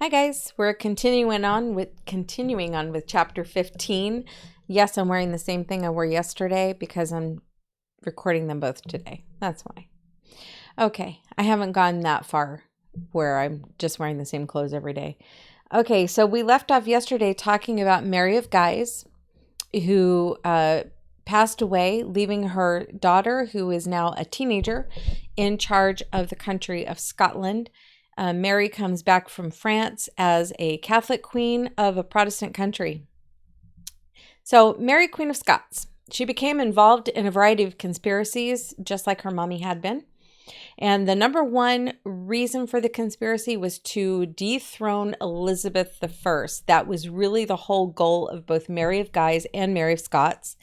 Hi guys, we're continuing on with chapter 15. Yes, I'm wearing the same thing I wore yesterday because I'm recording them both today. That's why. Okay, I haven't gone that far where I'm just wearing the same clothes every day. Okay, so we left off yesterday talking about Mary of Guise, who passed away, leaving her daughter, who is now a teenager, in charge of the country of Scotland. Mary comes back from France as a Catholic queen of a Protestant country. So, Mary, Queen of Scots, she became involved in a variety of conspiracies, just like her mommy had been. And the number one reason for the conspiracy was to dethrone Elizabeth I. That was really the whole goal of both Mary of Guise and Mary of Scots,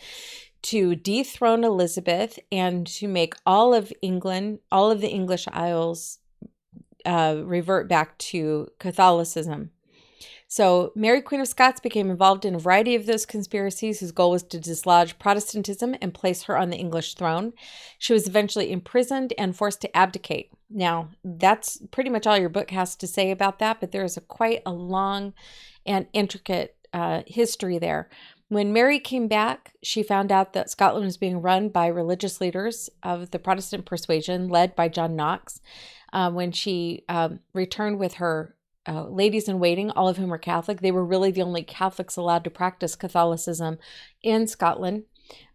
to dethrone Elizabeth and to make all of England, all of the English Isles, revert back to Catholicism. So Mary, Queen of Scots, became involved in a variety of those conspiracies whose goal was to dislodge Protestantism and place her on the English throne. She was eventually imprisoned and forced to abdicate. Now, that's pretty much all your book has to say about that, but there is quite a long and intricate history there. When Mary came back, she found out that Scotland was being run by religious leaders of the Protestant persuasion led by John Knox. When she returned with her ladies in waiting, all of whom were Catholic. They were really the only Catholics allowed to practice Catholicism in Scotland.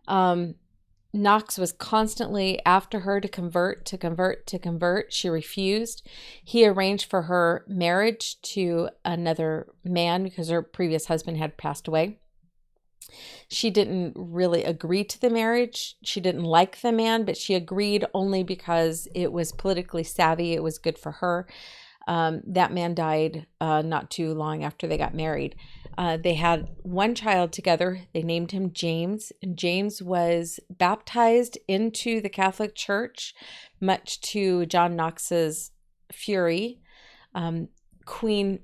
Knox was constantly after her to convert. She refused. He arranged for her marriage to another man because her previous husband had passed away. She didn't really agree to the marriage. She didn't like the man, but she agreed only because it was politically savvy. It was good for her. That man died not too long after they got married. They had one child together. They named him James. And James was baptized into the Catholic Church, much to John Knox's fury. Queen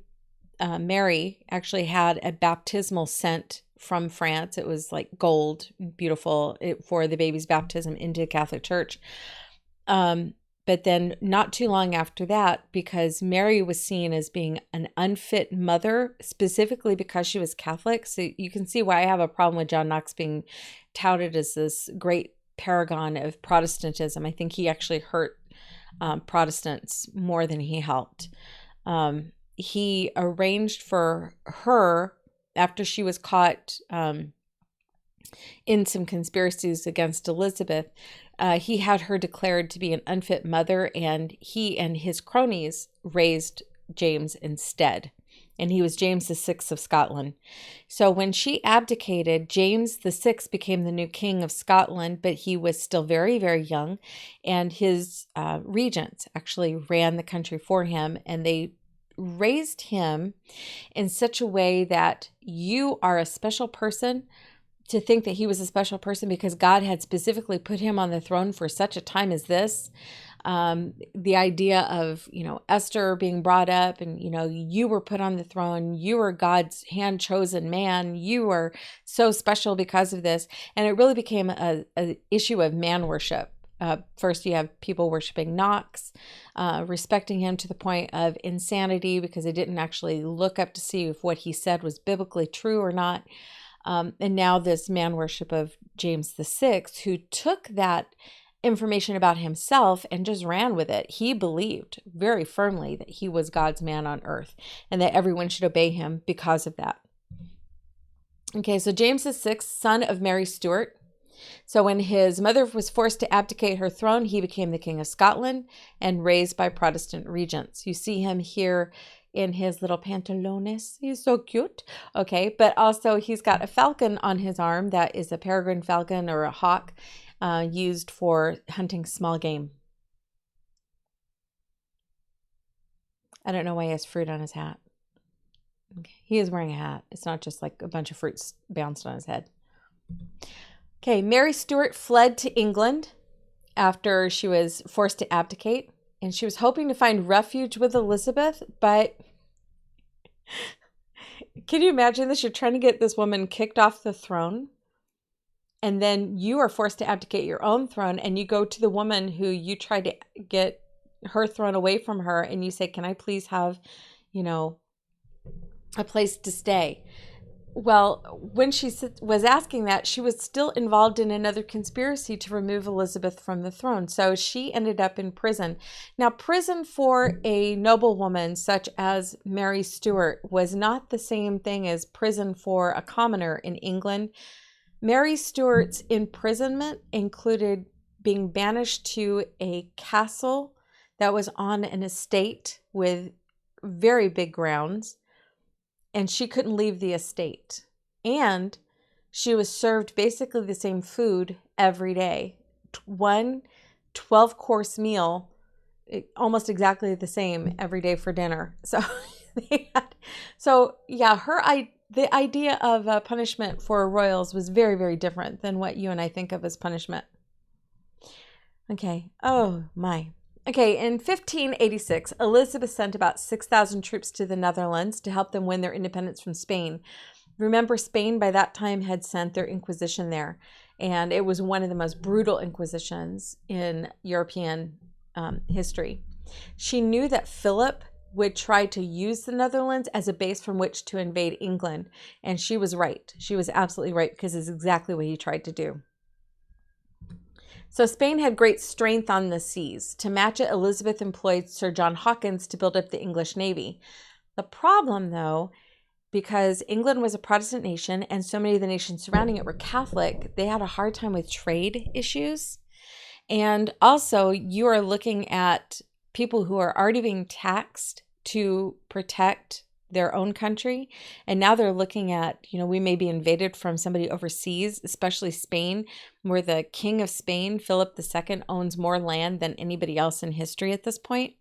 Mary actually had a baptismal sent from France. It was like gold, beautiful, for the baby's baptism into the Catholic Church. But then not too long after that, because Mary was seen as being an unfit mother, specifically because she was Catholic. So you can see why I have a problem with John Knox being touted as this great paragon of Protestantism. I think he actually hurt Protestants more than he helped. He arranged for her, after she was caught in some conspiracies against Elizabeth, he had her declared to be an unfit mother, and he and his cronies raised James instead. And he was James VI of Scotland. So when she abdicated, James VI became the new king of Scotland, but he was still very, very young. And his regents actually ran the country for him, and they raised him in such a way that you are a special person, to think that he was a special person because God had specifically put him on the throne for such a time as this. The idea of, Esther being brought up and, you were put on the throne. You were God's hand chosen man. You were so special because of this. And it really became an issue of man worship. First, you have people worshiping Knox, respecting him to the point of insanity because they didn't actually look up to see if what he said was biblically true or not. And now this man worship of James VI, who took that information about himself and just ran with it. He believed very firmly that he was God's man on earth and that everyone should obey him because of that. Okay, so James VI, son of Mary Stuart. So when his mother was forced to abdicate her throne, he became the king of Scotland and raised by Protestant regents. You see him here in his little pantalones. He's so cute. Okay, but also he's got a falcon on his arm that is a peregrine falcon or a hawk used for hunting small game. I don't know why he has fruit on his hat. Okay. He is wearing a hat. It's not just like a bunch of fruits bounced on his head. Okay, Mary Stuart fled to England after she was forced to abdicate, and she was hoping to find refuge with Elizabeth, but can you imagine this? You're trying to get this woman kicked off the throne, and then you are forced to abdicate your own throne, and you go to the woman who you tried to get her throne away from her, and you say, can I please have, a place to stay. Well, when she was asking that, she was still involved in another conspiracy to remove Elizabeth from the throne. So she ended up in prison. Now, prison for a noblewoman such as Mary Stuart was not the same thing as prison for a commoner in England. Mary Stuart's imprisonment included being banished to a castle that was on an estate with very big grounds, and she couldn't leave the estate. And she was served basically the same food every day. One 12-course meal, almost exactly the same every day for dinner. So, the idea of punishment for royals was very, very different than what you and I think of as punishment. Okay. Oh, my. Okay, in 1586, Elizabeth sent about 6,000 troops to the Netherlands to help them win their independence from Spain. Remember, Spain by that time had sent their Inquisition there, and it was one of the most brutal Inquisitions in European history. She knew that Philip would try to use the Netherlands as a base from which to invade England, and she was right. She was absolutely right, because it's exactly what he tried to do. So Spain had great strength on the seas. To match it, Elizabeth employed Sir John Hawkins to build up the English navy. The problem, though, because England was a Protestant nation and so many of the nations surrounding it were Catholic, they had a hard time with trade issues. And also, you are looking at people who are already being taxed to protect their own country, and now they're looking at, we may be invaded from somebody overseas, especially Spain, where the king of Spain, Philip II, owns more land than anybody else in history at this point.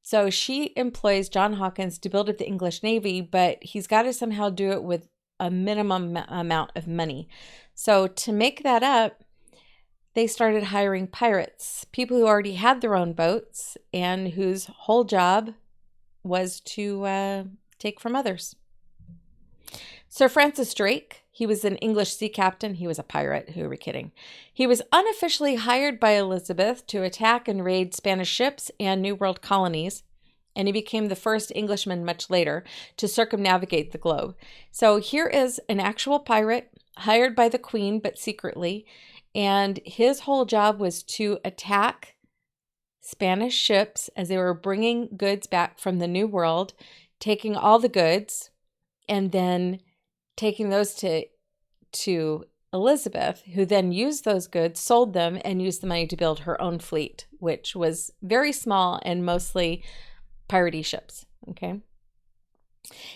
So she employs John Hawkins to build up the English Navy, but he's got to somehow do it with a minimum amount of money. So to make that up, they started hiring pirates, people who already had their own boats and whose whole job was to take from others. Sir Francis Drake, he was an English sea captain. He was a pirate. Who are we kidding? He was unofficially hired by Elizabeth to attack and raid Spanish ships and New World colonies, and he became the first Englishman much later to circumnavigate the globe. So here is an actual pirate hired by the Queen, but secretly, and his whole job was to attack Spanish ships as they were bringing goods back from the New World, taking all the goods, and then taking those to Elizabeth, who then used those goods, sold them, and used the money to build her own fleet, which was very small and mostly piratey ships. Okay.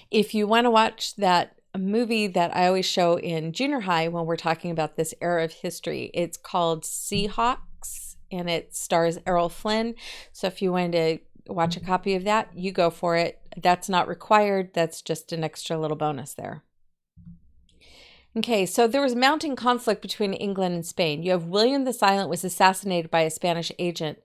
If you want to watch that movie that I always show in junior high when we're talking about this era of history, it's called Seahawks, and it stars Errol Flynn. So if you wanted to watch a copy of that, you go for it. That's not required. That's just an extra little bonus there. Okay, so there was mounting conflict between England and Spain. You have William the Silent was assassinated by a Spanish agent.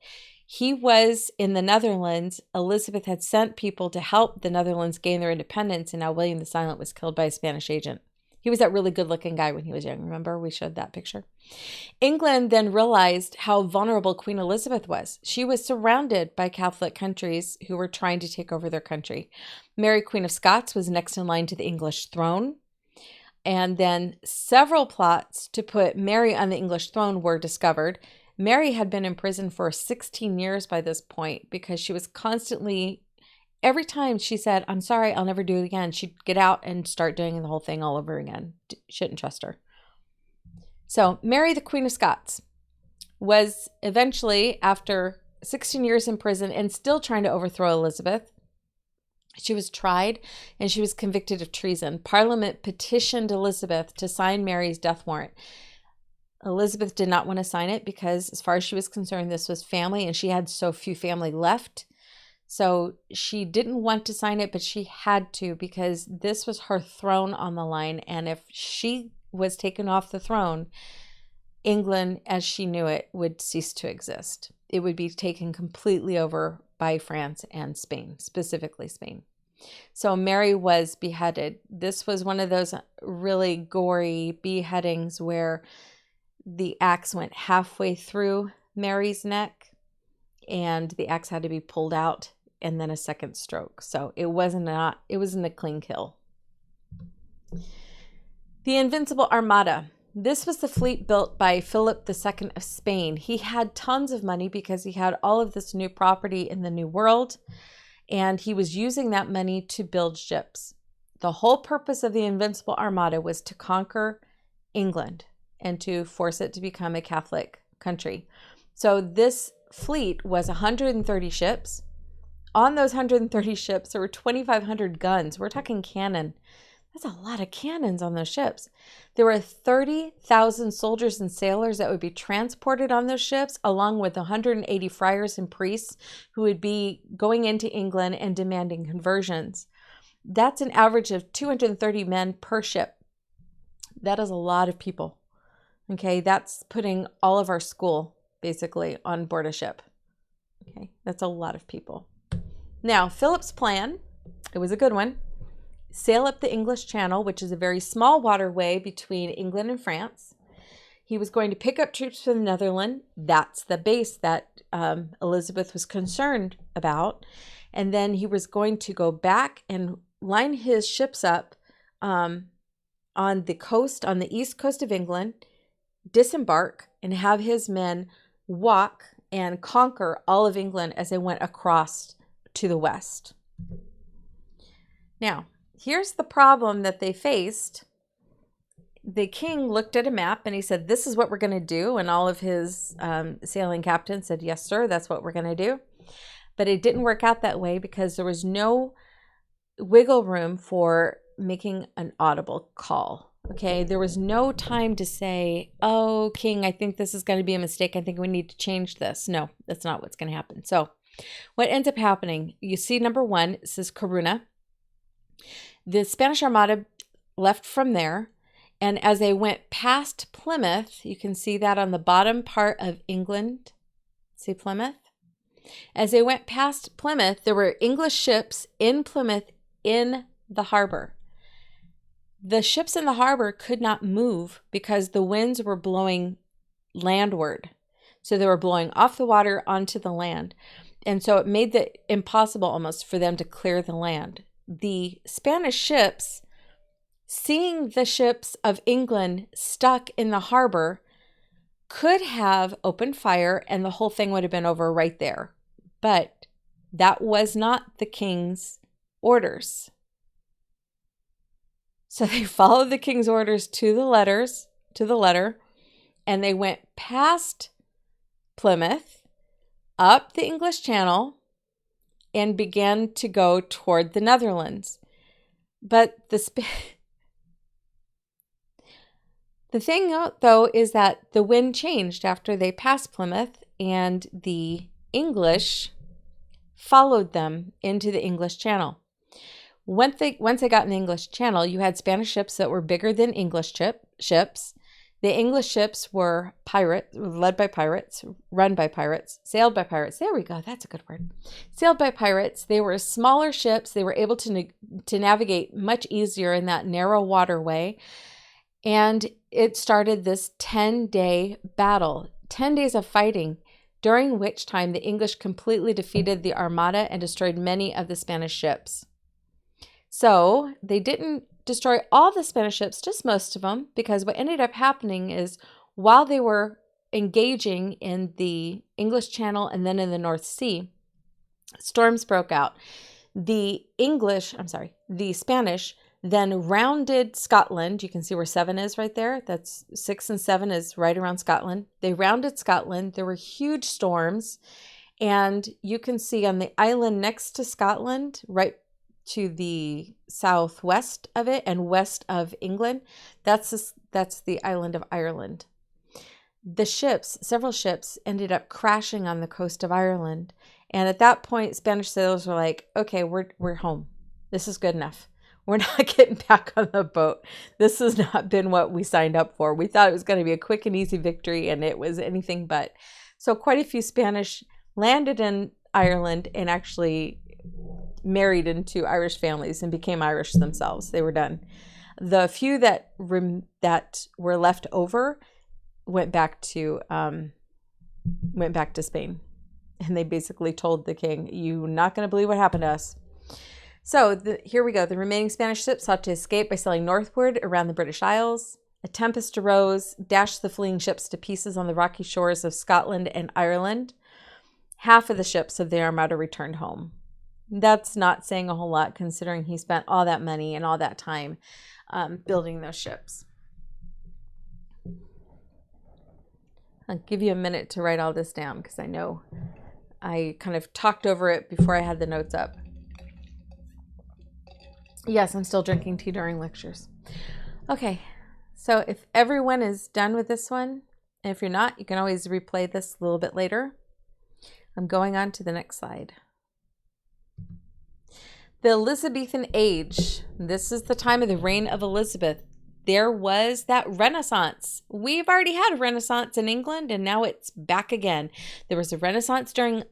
He was in the Netherlands. Elizabeth had sent people to help the Netherlands gain their independence, and now William the Silent was killed by a Spanish agent. He was that really good-looking guy when he was young. Remember, we showed that picture. England then realized how vulnerable Queen Elizabeth was. She was surrounded by Catholic countries who were trying to take over their country. Mary, Queen of Scots, was next in line to the English throne. And then several plots to put Mary on the English throne were discovered. Mary had been in prison for 16 years by this point because she was constantly, every time she said, "I'm sorry, I'll never do it again," she'd get out and start doing the whole thing all over again. Shouldn't trust her. So Mary, the Queen of Scots, was eventually, after 16 years in prison and still trying to overthrow Elizabeth, she was tried and she was convicted of treason. Parliament petitioned Elizabeth to sign Mary's death warrant. Elizabeth did not want to sign it because, as far as she was concerned, this was family and she had so few family left. So she didn't want to sign it, but she had to because this was her throne on the line. And if she was taken off the throne, England, as she knew it, would cease to exist. It would be taken completely over by France and Spain, specifically Spain. So Mary was beheaded. This was one of those really gory beheadings where the axe went halfway through Mary's neck and the axe had to be pulled out and then a second stroke. So it wasn't a clean kill. The Invincible Armada. This was the fleet built by Philip II of Spain. He had tons of money because he had all of this new property in the New World, and he was using that money to build ships. The whole purpose of the Invincible Armada was to conquer England and to force it to become a Catholic country. So this fleet was 130 ships. On those 130 ships, there were 2,500 guns. We're talking cannon. That's a lot of cannons on those ships. There were 30,000 soldiers and sailors that would be transported on those ships, along with 180 friars and priests who would be going into England and demanding conversions. That's an average of 230 men per ship. That is a lot of people. Okay, that's putting all of our school basically on board a ship. Okay, that's a lot of people. Now, Philip's plan, it was a good one. Sail up the English Channel, which is a very small waterway between England and France. He was going to pick up troops from the Netherlands. That's the base that Elizabeth was concerned about. And then he was going to go back and line his ships up on the coast, on the east coast of England, disembark, and have his men walk and conquer all of England as they went across to the west. Now, here's the problem that they faced. The king looked at a map and he said, this is what we're going to do. And all of his sailing captains said, yes, sir, that's what we're going to do. But it didn't work out that way because there was no wiggle room for making an audible call. Okay, there was no time to say, oh, king, I think this is going to be a mistake. I think we need to change this. No, that's not what's going to happen. So what ends up happening, you see number one, it says Corunna. The Spanish Armada left from there, and as they went past Plymouth, you can see that on the bottom part of England. See Plymouth? As they went past Plymouth, there were English ships in Plymouth in the harbor. The ships in the harbor could not move because the winds were blowing landward. So they were blowing off the water onto the land. And so it made it impossible almost for them to clear the land. The Spanish ships, seeing the ships of England stuck in the harbor, could have opened fire and the whole thing would have been over right there. But that was not the king's orders. So they followed the king's orders to the letter, and they went past Plymouth, up the English Channel, and began to go toward the Netherlands. But the thing, though, is that the wind changed after they passed Plymouth, and the English followed them into the English Channel. Once they got in the English Channel, you had Spanish ships that were bigger than English ships. The English ships were led by pirates, run by pirates, sailed by pirates. There we go. That's a good word. Sailed by pirates. They were smaller ships. They were able to navigate much easier in that narrow waterway. And it started this 10-day battle, 10 days of fighting, during which time the English completely defeated the Armada and destroyed many of the Spanish ships. So they didn't destroy all the Spanish ships, just most of them, because what ended up happening is while they were engaging in the English Channel and then in the North Sea, storms broke out. The Spanish then rounded Scotland. You can see where 7 is right there. That's 6 and 7 is right around Scotland. They rounded Scotland. There were huge storms. And you can see on the island next to Scotland, right to the southwest of it and west of England, that's the island of Ireland. The ships, several ships, ended up crashing on the coast of Ireland. And at that point, Spanish sailors were like, okay, we're home. This is good enough. We're not getting back on the boat. This has not been what we signed up for. We thought it was going to be a quick and easy victory, and it was anything but. So quite a few Spanish landed in Ireland and actually married into Irish families and became Irish themselves. They were done. The few that were left over went back to Spain, and they basically told the king, "You're not going to believe what happened to us." So here we go. The remaining Spanish ships sought to escape by sailing northward around the British Isles. A tempest arose, dashed the fleeing ships to pieces on the rocky shores of Scotland and Ireland. Half of the ships of the Armada returned home. That's not saying a whole lot considering he spent all that money and all that time building those ships. I'll give you a minute to write all this down because I know I kind of talked over it before I had the notes up. Yes, I'm still drinking tea during lectures. Okay, so if everyone is done with this one, and if you're not, you can always replay this a little bit later. I'm going on to the next slide. The Elizabethan age. This is the time of the reign of Elizabeth. There was that Renaissance. We've already had a Renaissance in England, and now it's back again. There was a Renaissance during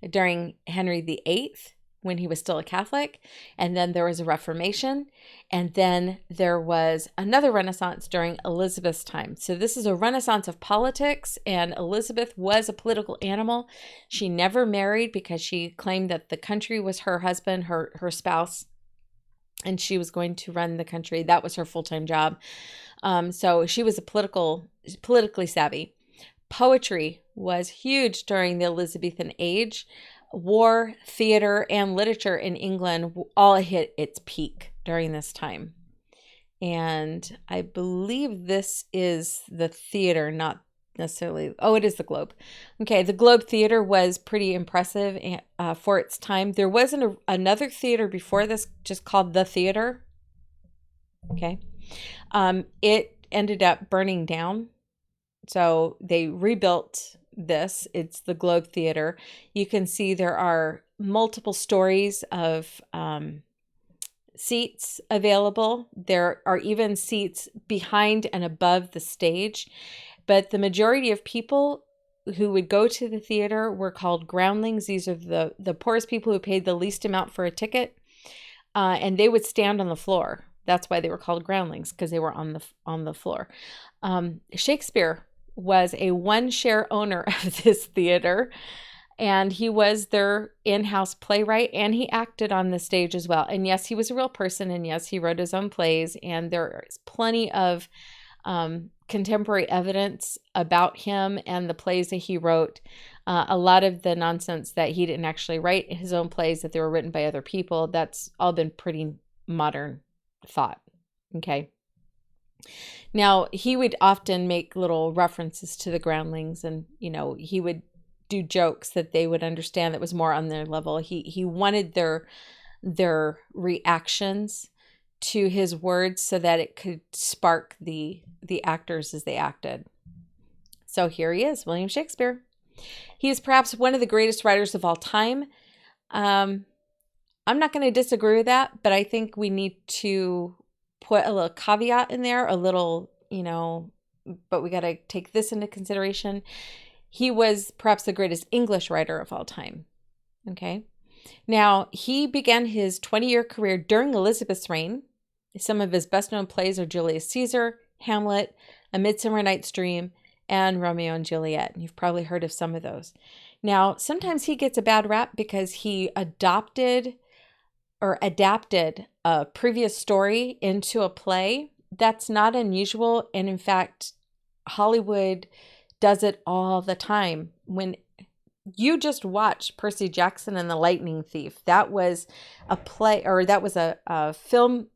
during Henry VIII, when he was still a Catholic, and then there was a Reformation, and then there was another Renaissance during Elizabeth's time. So this is a Renaissance of politics, and Elizabeth was a political animal. She never married because she claimed that the country was her husband, her spouse, and she was going to run the country. That was her full-time job. So she was politically savvy. Poetry was huge during the Elizabethan age. War, theater, and literature in England all hit its peak during this time. And I believe this is the theater, not necessarily, oh, it is the Globe. Okay, the Globe Theater was pretty impressive for its time. There wasn't another theater before this just called The Theater. Okay. It ended up burning down. So they rebuilt this. It's the Globe Theater. You can see there are multiple stories of seats available. There are even seats behind and above the stage. But the majority of people who would go to the theater were called groundlings. These are the poorest people who paid the least amount for a ticket. And they would stand on the floor. That's why they were called groundlings, because they were on the floor. Shakespeare was a one-share owner of this theater, and he was their in-house playwright, and he acted on the stage as well. And yes, he was a real person, and yes, he wrote his own plays, and there's plenty of contemporary evidence about him and the plays that he wrote. A lot of the nonsense that he didn't actually write his own plays, that they were written by other people, that's all been pretty modern thought. Okay. Now, he would often make little references to the groundlings, and, he would do jokes that they would understand that was more on their level. He wanted their reactions to his words so that it could spark the actors as they acted. So here he is, William Shakespeare. He is perhaps one of the greatest writers of all time. I'm not going to disagree with that, but I think we need to put a little caveat in there, a little, but we got to take this into consideration. He was perhaps the greatest English writer of all time. Okay. Now, he began his 20-year career during Elizabeth's reign. Some of his best-known plays are Julius Caesar, Hamlet, A Midsummer Night's Dream, and Romeo and Juliet. You've probably heard of some of those. Now, sometimes he gets a bad rap because he adapted a previous story into a play. That's not unusual. And in fact, Hollywood does it all the time. When you just watch Percy Jackson and the Lightning Thief, that was a play, or that was a film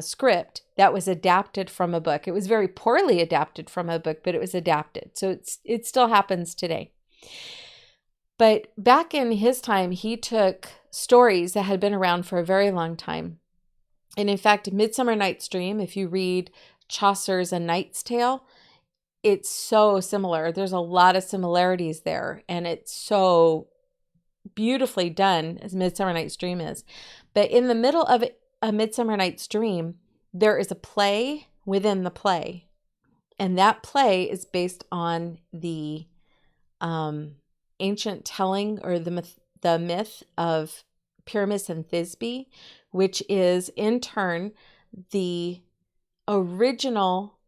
script that was adapted from a book. It was very poorly adapted from a book, but it was adapted. So it still happens today. But back in his time, he took stories that had been around for a very long time. And in fact, Midsummer Night's Dream, if you read Chaucer's A Knight's Tale, it's so similar. There's a lot of similarities there, and it's so beautifully done as Midsummer Night's Dream is. But in the middle of A Midsummer Night's Dream, there is a play within the play. And that play is based on the ancient telling, or the myth of Pyramus and Thisbe, which is in turn the original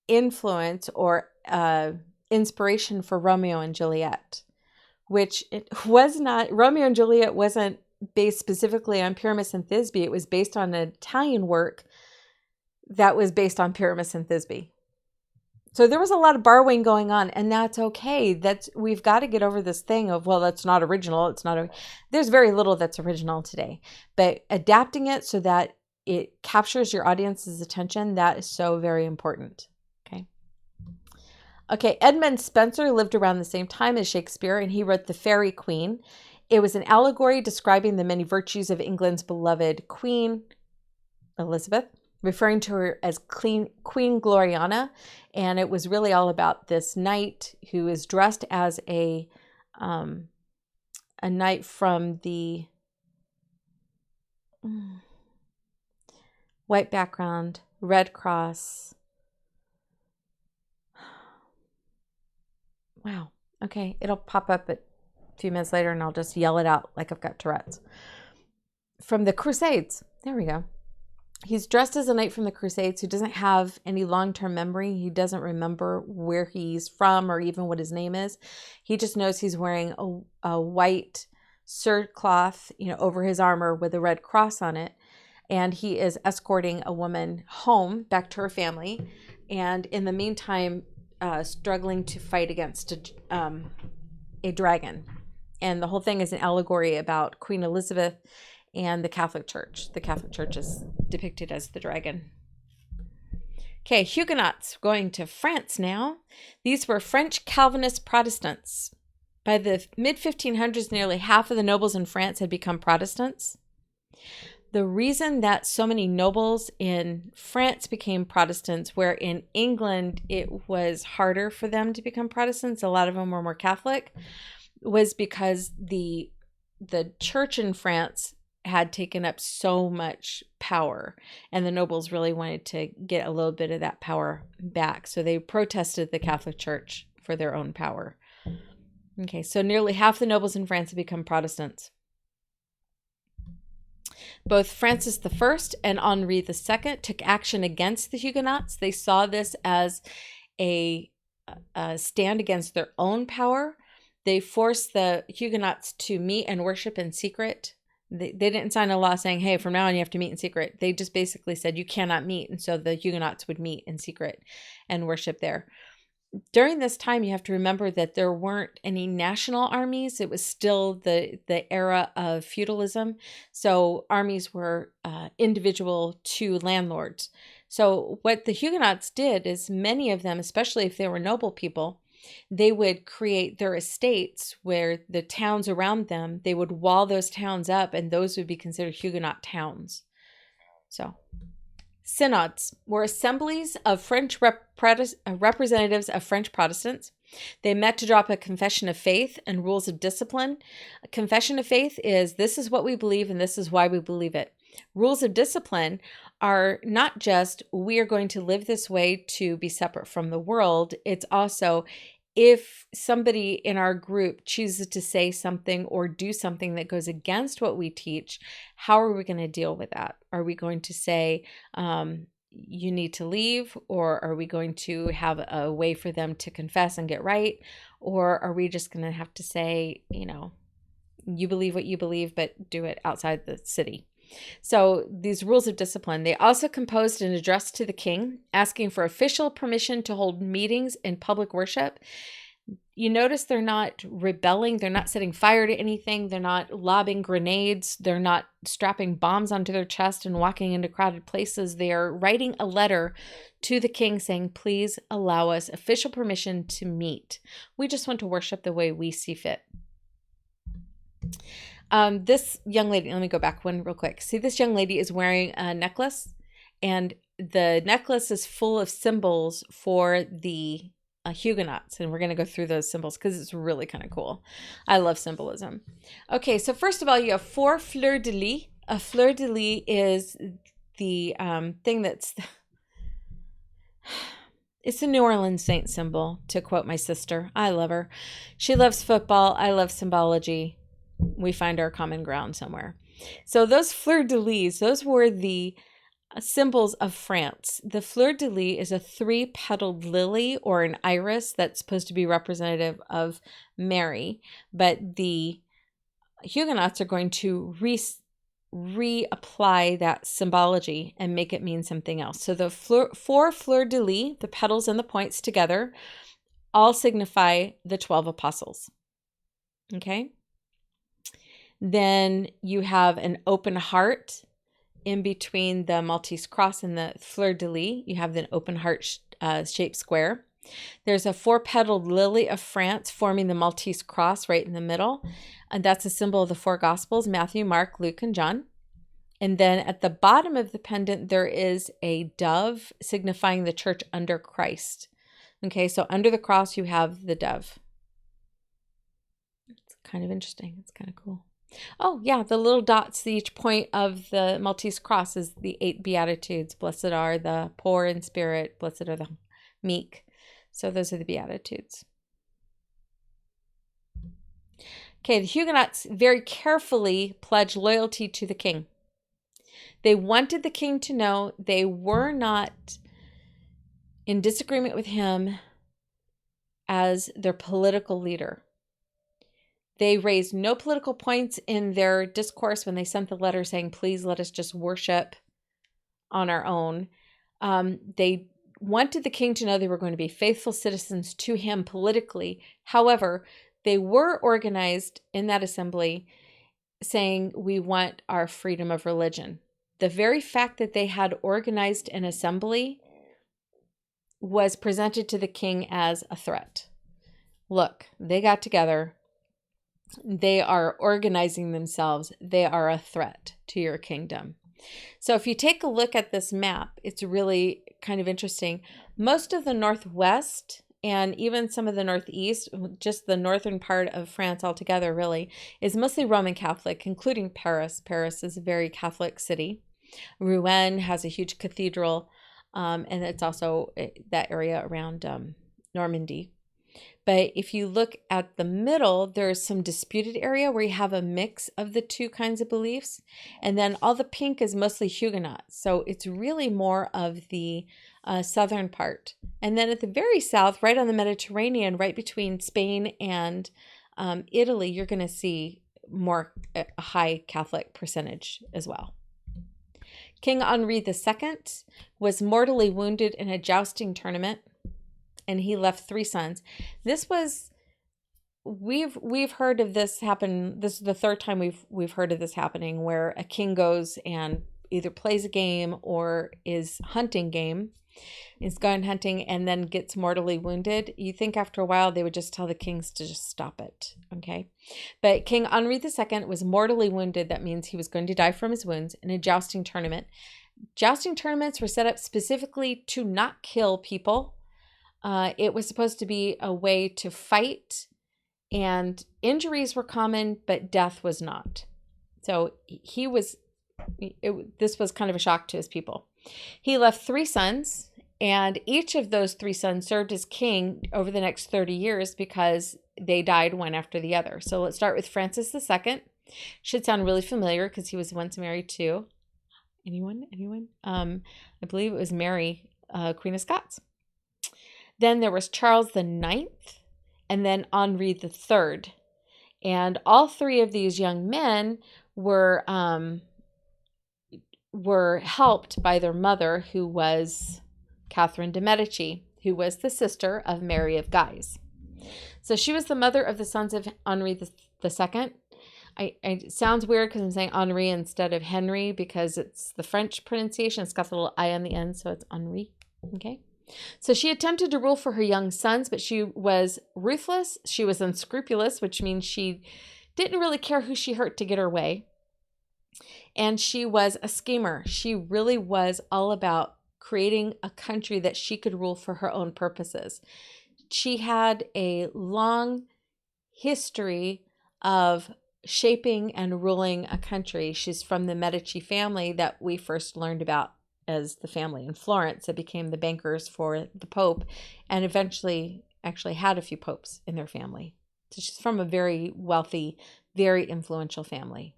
influence or inspiration for Romeo and Juliet, which it was not, Romeo and Juliet wasn't based specifically on Pyramus and Thisbe. It was based on an Italian work that was based on Pyramus and Thisbe. So there was a lot of borrowing going on, and that's okay. We've got to get over this thing of, well, that's not original. There's very little that's original today, but adapting it so that it captures your audience's attention, that is so very important. Okay, Edmund Spenser lived around the same time as Shakespeare, and he wrote The Faerie Queene. It was an allegory describing the many virtues of England's beloved Queen Elizabeth, referring to her as Queen Gloriana. And it was really all about this knight who is dressed as a knight from the white background, red cross. Wow. Okay. It'll pop up a few minutes later and I'll just yell it out like I've got Tourette's. From the Crusades. There we go. He's dressed as a knight from the Crusades who doesn't have any long-term memory. He doesn't remember where he's from or even what his name is. He just knows he's wearing a white surcloth, over his armor with a red cross on it. And he is escorting a woman home back to her family. And in the meantime, struggling to fight against a dragon. And the whole thing is an allegory about Queen Elizabeth and the Catholic Church. The Catholic Church is depicted as the dragon. Okay, Huguenots, going to France now. These were French Calvinist Protestants. By the mid-1500s, nearly half of the nobles in France had become Protestants. The reason that so many nobles in France became Protestants, where in England it was harder for them to become Protestants, a lot of them were more Catholic, was because the church in France had taken up so much power, and the nobles really wanted to get a little bit of that power back. So they protested the Catholic Church for their own power. Okay, so nearly half the nobles in France have become Protestants. Both Francis I and Henri II took action against the Huguenots. They saw this as a stand against their own power. They forced the Huguenots to meet and worship in secret. They didn't sign a law saying, hey, from now on you have to meet in secret. They just basically said you cannot meet. And so the Huguenots would meet in secret and worship there. During this time, you have to remember that there weren't any national armies. It was still the era of feudalism. So armies were individual to landlords. So what the Huguenots did is many of them, especially if they were noble people, they would create their estates where the towns around them, they would wall those towns up, and those would be considered Huguenot towns. So synods were assemblies of French representatives of French Protestants. They met to draw up a confession of faith and rules of discipline. A confession of faith is, this is what we believe and this is why we believe it. Rules of discipline are not just, we are going to live this way to be separate from the world. It's also, if somebody in our group chooses to say something or do something that goes against what we teach, how are we going to deal with that? Are we going to say, you need to leave? Or are we going to have a way for them to confess and get right? Or are we just going to have to say, you believe what you believe, but do it outside the city? So these rules of discipline, they also composed an address to the king, asking for official permission to hold meetings in public worship. You notice they're not rebelling. They're not setting fire to anything. They're not lobbing grenades. They're not strapping bombs onto their chest and walking into crowded places. They are writing a letter to the king saying, please allow us official permission to meet. We just want to worship the way we see fit. This young lady, let me go back one real quick. See, this young lady is wearing a necklace, and the necklace is full of symbols for the Huguenots. And we're going to go through those symbols because it's really kind of cool. I love symbolism. Okay, so first of all, you have 4 fleurs-de-lis. A fleur-de-lis is the thing that's... It's a New Orleans saint symbol, to quote my sister. I love her. She loves football. I love symbology. We find our common ground somewhere. So those fleur-de-lis, those were the symbols of France. The fleur-de-lis is a 3-petaled lily or an iris that's supposed to be representative of Mary, but the Huguenots are going to reapply that symbology and make it mean something else. So the 4 fleur-de-lis, the petals and the points together, all signify the 12 apostles. Okay? Then you have an open heart in between the Maltese cross and the fleur-de-lis. You have the open heart shaped square. There's a 4-petaled lily of France forming the Maltese cross right in the middle. And that's a symbol of the 4 Gospels, Matthew, Mark, Luke, and John. And then at the bottom of the pendant, there is a dove signifying the church under Christ. Okay, so under the cross, you have the dove. It's kind of interesting. It's kind of cool. Oh, yeah, the little dots, each point of the Maltese cross is the 8 Beatitudes. Blessed are the poor in spirit. Blessed are the meek. So those are the Beatitudes. Okay, the Huguenots very carefully pledged loyalty to the king. They wanted the king to know they were not in disagreement with him as their political leader. They raised no political points in their discourse when they sent the letter saying, please let us just worship on our own. They wanted the king to know they were going to be faithful citizens to him politically. However, they were organized in that assembly saying, we want our freedom of religion. The very fact that they had organized an assembly was presented to the king as a threat. Look, they got together. They are organizing themselves. They are a threat to your kingdom. So if you take a look at this map, it's really kind of interesting. Most of the Northwest and even some of the Northeast, just the northern part of France altogether really, is mostly Roman Catholic, including Paris. Paris is a very Catholic city. Rouen has a huge cathedral, and it's also that area around Normandy. But if you look at the middle, there's some disputed area where you have a mix of the two kinds of beliefs. And then all the pink is mostly Huguenot. So it's really more of the southern part. And then at the very south, right on the Mediterranean, right between Spain and Italy, you're going to see more a high Catholic percentage as well. King Henri II was mortally wounded in a jousting tournament, and he left 3 sons. This was, we've heard of this happen. This is the 3rd time we've heard of this happening, where a king goes and either plays a game or is hunting game, is going hunting, and then gets mortally wounded. You think after a while they would just tell the kings to just stop it, okay? But King Henri II was mortally wounded. That means he was going to die from his wounds in a jousting tournament. Jousting tournaments were set up specifically to not kill people. It was supposed to be a way to fight, and injuries were common, but death was not. So this was kind of a shock to his people. He left 3 sons, and each of those 3 sons served as king over the next 30 years because they died one after the other. So let's start with Francis II. Should sound really familiar because he was once married to anyone? I believe it was Mary, Queen of Scots. Then there was Charles IX, and then Henri III. And all 3 of these young men were helped by their mother, who was Catherine de' Medici, who was the sister of Mary of Guise. So she was the mother of the sons of Henri II. It sounds weird because I'm saying Henri instead of Henry because it's the French pronunciation. It's got the little I on the end, so it's Henri. Okay. So she attempted to rule for her young sons, but she was ruthless. She was unscrupulous, which means she didn't really care who she hurt to get her way. And she was a schemer. She really was all about creating a country that she could rule for her own purposes. She had a long history of shaping and ruling a country. She's from the Medici family that we first learned about as the family in Florence that became the bankers for the Pope, and eventually actually had a few popes in their family. So she's from a very wealthy, very influential family.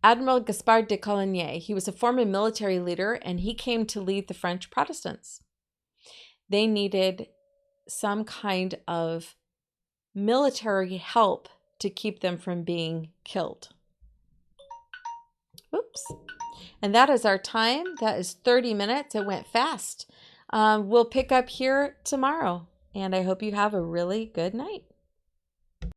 Admiral Gaspard de Coligny. He was a former military leader, and he came to lead the French Protestants. They needed some kind of military help to keep them from being killed. Oops. And that is our time. That is 30 minutes. It went fast. We'll pick up here tomorrow, and I hope you have a really good night.